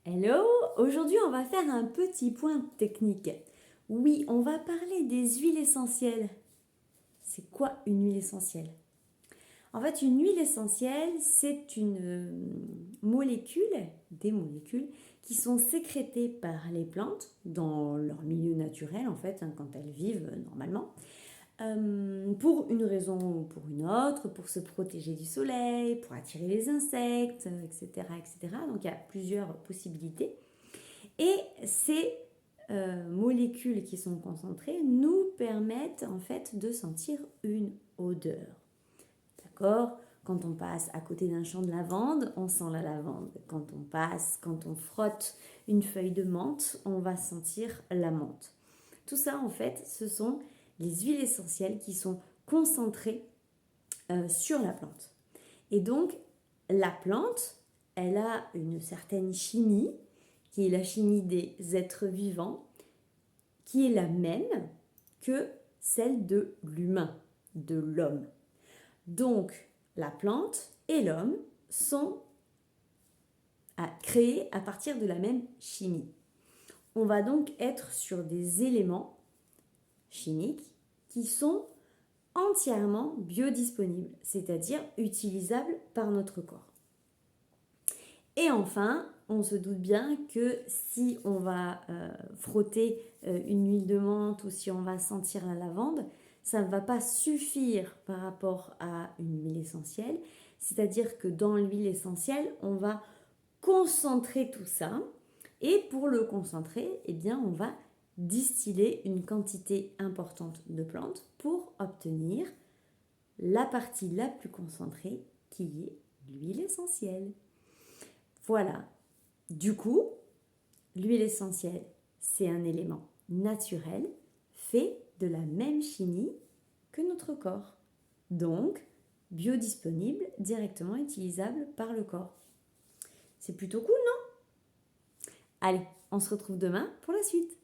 Hello, aujourd'hui on va faire un petit point technique. Oui, on va parler des huiles essentielles. C'est quoi une huile essentielle? En fait, une huile essentielle, c'est une des molécules qui sont sécrétées par les plantes dans leur milieu naturel, en fait, quand elles vivent normalement, pour une raison ou pour une autre, pour se protéger du soleil, pour attirer les insectes, etc., etc. Donc il y a plusieurs possibilités. Et ces molécules qui sont concentrées nous permettent en fait de sentir une odeur. D'accord? Quand on passe à côté d'un champ de lavande, on sent la lavande. Quand on frotte une feuille de menthe, on va sentir la menthe. Tout ça, en fait, ce sont les huiles essentielles qui sont concentrées sur la plante. Et donc, la plante, elle a une certaine chimie, qui est la chimie des êtres vivants, qui est la même que celle de l'humain, de l'homme. Donc, la plante et l'homme sont créés à partir de la même chimie. On va donc être sur des éléments chimiques qui sont entièrement biodisponibles, c'est-à-dire utilisables par notre corps. Et enfin, on se doute bien que si on va frotter une huile de menthe ou si on va sentir la lavande, ça ne va pas suffire par rapport à une huile essentielle. C'est-à-dire que dans l'huile essentielle, on va concentrer tout ça. Et pour le concentrer, eh bien, on va distiller une quantité importante de plantes pour obtenir la partie la plus concentrée qui est l'huile essentielle. Voilà. Du coup, l'huile essentielle, c'est un élément naturel fait de la même chimie que notre corps. Donc, biodisponible, directement utilisable par le corps. C'est plutôt cool, non? Allez, on se retrouve demain pour la suite.